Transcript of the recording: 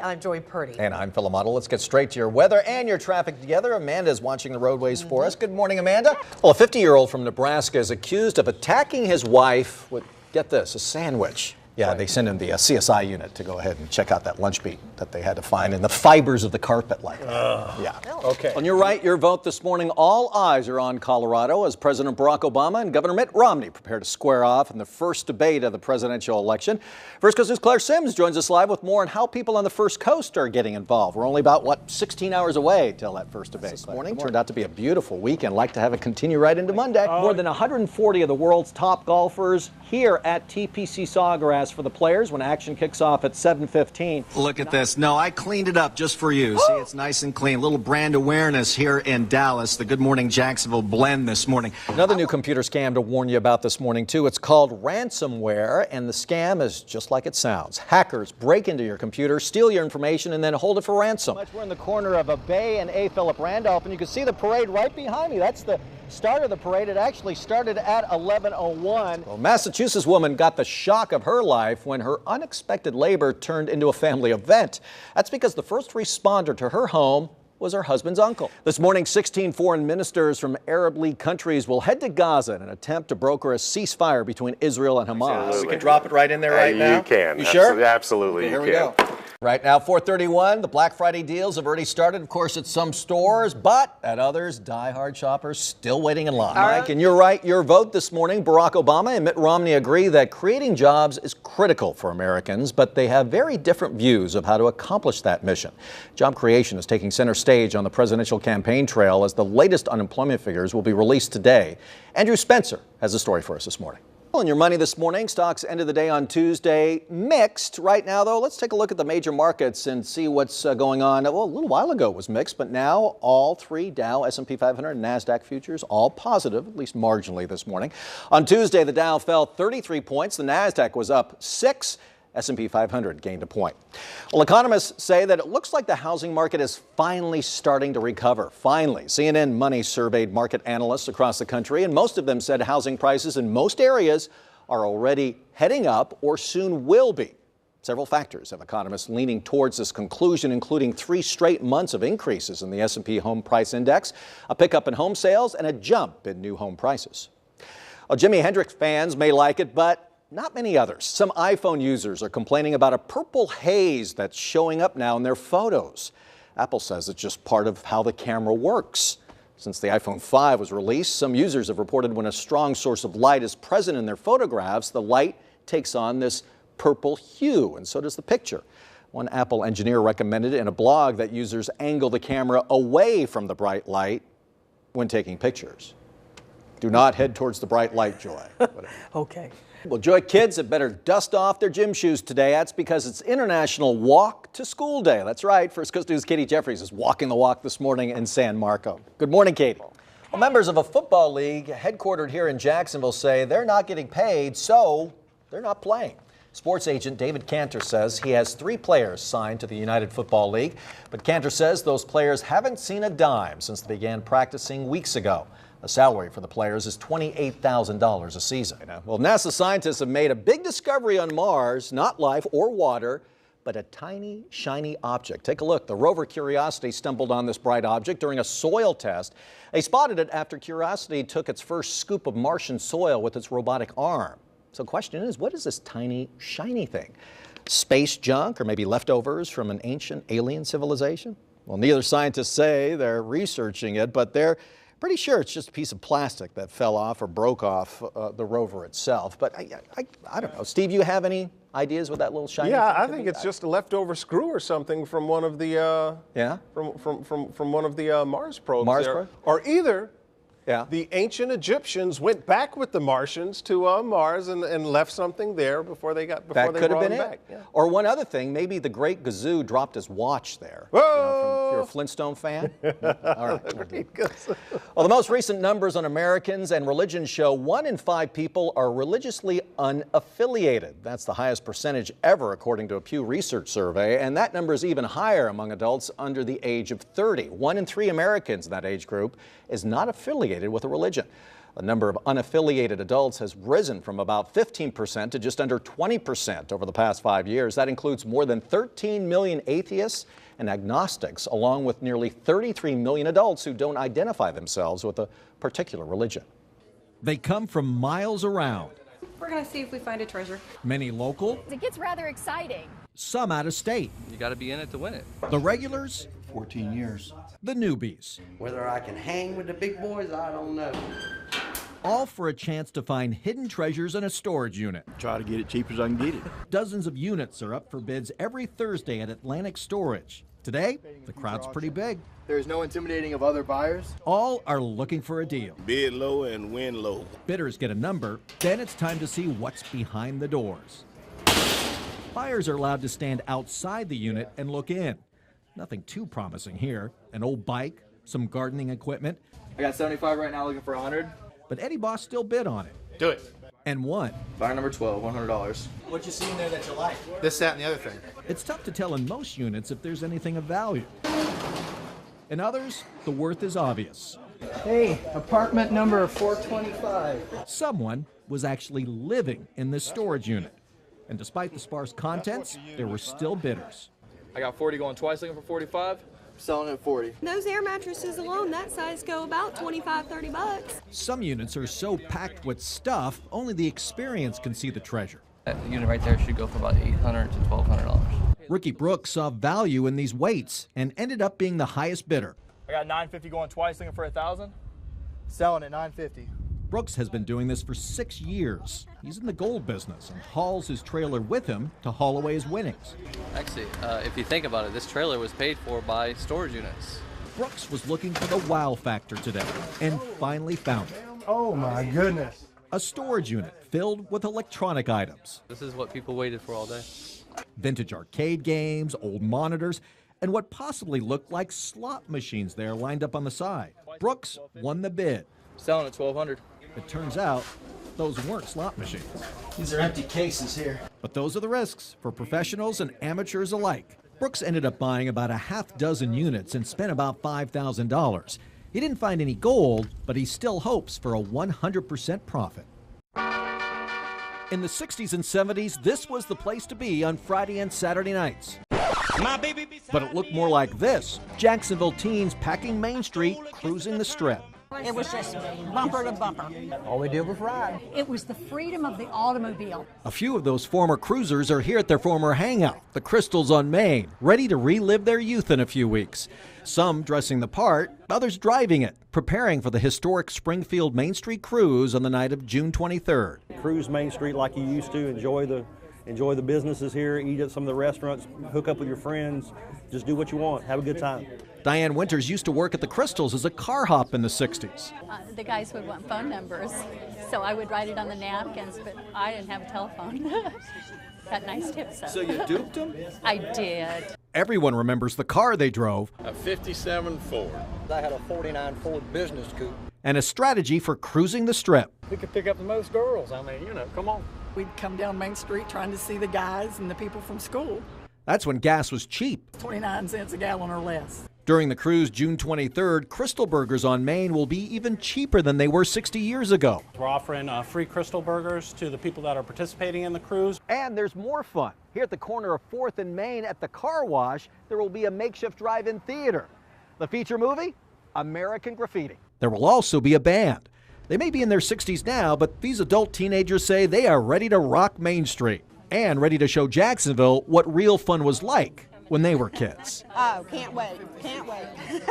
I'm Joy Purdy. And I'm Phil Amato. Let's get straight to your weather and your traffic together. Amanda's watching the roadways for us. Good morning, Amanda. Well, a 50-year-old from Nebraska is accused of attacking his wife with, get this, a sandwich. Yeah, they sent in the CSI unit to go ahead and check out that lunch meat that they had to find in the fibers of the carpet like that. Yeah. Okay. On your right, your vote this morning, all eyes are on Colorado as President Barack Obama and Governor Mitt Romney prepare to square off in the first debate of the presidential election. First Coast's Claire Sims joins us live with more on how people on the First Coast are getting involved. We're only about, 16 hours away till that first debate this morning. Turned out to be a beautiful weekend. Like to have it continue right into Monday. More than 140 of the world's top golfers here at TPC Sawgrass for the players when action kicks off at 7:15. Look at this. No, I cleaned it up just for you. See, it's nice and clean. A little brand awareness here in Dallas. The Good Morning Jacksonville blend this morning. Another new computer scam to warn you about this morning, too. It's called ransomware, and the scam is just like it sounds. Hackers break into your computer, steal your information, and then hold it for ransom. We're in the corner of a Bay and A. Philip Randolph, and you can see the parade right behind me. That's the start of the parade. It actually started at 11:01. Well, Massachusetts woman got the shock of her life when her unexpected labor turned into a family event. That's because the first responder to her home was her husband's uncle. This morning, 16 foreign ministers from Arab League countries will head to Gaza in an attempt to broker a ceasefire between Israel and Hamas. Absolutely. We can drop it right in there right now? You can. You sure? Absolutely, Okay, you here can. we go. Right now, 4:31, the Black Friday deals have already started, of course, at some stores, but at others, die-hard shoppers still waiting in line. Mike, and you're right, your vote this morning, Barack Obama and Mitt Romney agree that creating jobs is critical for Americans, but they have very different views of how to accomplish that mission. Job creation is taking center stage on the presidential campaign trail as the latest unemployment figures will be released today. Andrew Spencer has a story for us this morning. And your money this morning, stocks ended the day on Tuesday mixed. Right now, though, let's take a look at the major markets and see what's going on. Well, a little while ago it was mixed, but now all three Dow, S&P 500, and NASDAQ futures all positive, at least marginally this morning. On Tuesday, the Dow fell 33 points. The NASDAQ was up 6. S&P 500 gained a point. Well, economists say that it looks like the housing market is finally starting to recover. Finally, CNN Money surveyed market analysts across the country, and most of them said housing prices in most areas are already heading up or soon will be. Several factors have economists leaning towards this conclusion, including 3 straight months of increases in the S&P Home Price Index, a pickup in home sales, and a jump in new home prices. Well, Jimi Hendrix fans may like it, but not many others. Some iPhone users are complaining about a purple haze that's showing up now in their photos. Apple says it's just part of how the camera works. Since the iPhone 5 was released, some users have reported when a strong source of light is present in their photographs, the light takes on this purple hue, and so does the picture. One Apple engineer recommended in a blog that users angle the camera away from the bright light when taking pictures. Do not head towards the bright light, Joy. Okay. Well, Joy, kids had better dust off their gym shoes today. That's because it's International Walk to School Day. That's right. First Coast News' Katie Jeffries is walking the walk this morning in San Marco. Good morning, Katie. Well, members of a football league headquartered here in Jacksonville say they're not getting paid, so they're not playing. Sports agent David Cantor says he has 3 players signed to the United Football League, but Cantor says those players haven't seen a dime since they began practicing weeks ago. The salary for the players is $28,000 a season. Well, NASA scientists have made a big discovery on Mars, not life or water, but a tiny, shiny object. Take a look. The rover Curiosity stumbled on this bright object during a soil test. They spotted it after Curiosity took its first scoop of Martian soil with its robotic arm. So the question is, what is this tiny, shiny thing? Space junk or maybe leftovers from an ancient alien civilization? Well, neither scientists say they're researching it, but they're pretty sure it's just a piece of plastic that fell off or broke off the rover itself. But I don't know. Steve, you have any ideas what that little shiny thing I could think be? it's just a leftover screw or something from one of the from one of the Mars probes. Mars there. probe? Or either Yeah. the ancient Egyptians went back with the Martians to Mars and left something there before they got That they could have brought been them it. back. Yeah. Or one other thing, maybe the great Gazoo dropped his watch there. Whoa! If you're a Flintstone fan. All right. Well, the most recent numbers on Americans and religion show 1 in 5 people are religiously unaffiliated. That's the highest percentage ever, according to a Pew Research survey. And that number is even higher among adults under the age of 30. 1 in 3 Americans in that age group is not affiliated with a religion. The number of unaffiliated adults has risen from about 15% to just under 20% over the past 5 years. That includes more than 13 million atheists and agnostics, along with nearly 33 million adults who don't identify themselves with a particular religion. They come from miles around. We're going to see if we find a treasure. Many local, It gets rather exciting. some out of state. You got to be in it to win it. The regulars, 14 years. the newbies. Whether I can hang with the big boys, I don't know. All for a chance to find hidden treasures in a storage unit. Try to get it cheap as I can get it. Dozens of units are up for bids every Thursday at Atlantic Storage. Today, the crowd's pretty big. There's no intimidating of other buyers. All are looking for a deal. Bid low and win low. Bidders get a number, then it's time to see what's behind the doors. Buyers are allowed to stand outside the unit and look in. Nothing too promising here. An old bike, some gardening equipment, I got 75 right now, looking for 100. but Eddie Boss still bid on it. Do it. And won. Buyer number 12, $100. What you see in there that you like? This, that, and the other thing. It's tough to tell in most units if there's anything of value. In others, the worth is obvious. Hey, apartment number 425. Someone was actually living in this storage unit. And despite the sparse contents, there were still bidders. I got 40 going twice, looking for 45. Selling at 40. Those air mattresses alone, that size, go about $25-30. Some units are so packed with stuff, only the experienced can see the treasure. That unit right there should go for about $800 to $1,200. Ricky Brooks saw value in these weights and ended up being the highest bidder. I got 950 going twice, looking for 1,000. Selling at 950. Brooks has been doing this for 6 years. He's in the gold business and hauls his trailer with him to haul away his winnings. Actually, if you think about it, this trailer was paid for by storage units. Brooks was looking for the wow factor today and finally found it. Oh my goodness. A storage unit filled with electronic items, This is what people waited for all day. vintage arcade games, old monitors, and what possibly looked like slot machines there lined up on the side. Brooks won the bid. Selling at $1,200. It turns out those weren't slot machines. These are empty cases here. But those are the risks for professionals and amateurs alike. Brooks ended up buying about a half dozen units and spent about $5,000. He didn't find any gold, but he still hopes for a 100% profit. In the 60s and 70s, this was the place to be on Friday and Saturday nights. But it looked more like this. Jacksonville teens packing Main Street, cruising the Strip. It was just bumper to bumper. All we did was ride. It was the freedom of the automobile. A few of those former cruisers are here at their former hangout, the Crystals on Main, ready to relive their youth in a few weeks. Some dressing the part, others driving it, preparing for the historic Springfield Main Street cruise on the night of June 23rd. Cruise Main Street like you used to, enjoy the businesses here, eat at some of the restaurants, hook up with your friends, just do what you want, have a good time. Diane Winters used to work at the Crystals as a car hop in the 60s. The guys would want phone numbers, so I would write it on the napkins, but I didn't have a telephone. Got nice tips, though. So you duped them? I did. Everyone remembers the car they drove A 57 Ford. I had a 49 Ford business coupe. and a strategy for cruising the Strip. We could pick up the most girls. I mean, come on. We'd come down Main Street trying to see the guys and the people from school. That's when gas was cheap. 29 cents a gallon or less. During the cruise June 23rd, Crystal Burgers on Main will be even cheaper than they were 60 years ago. We're offering free Crystal Burgers to the people that are participating in the cruise. And there's more fun. Here at the corner of 4th and Main at the car wash, there will be a makeshift drive-in theater. The feature movie? American Graffiti. There will also be a band. They may be in their 60s now, but these adult teenagers say they are ready to rock Main Street and ready to show Jacksonville what real fun was like when they were kids. Oh, can't wait. Can't wait.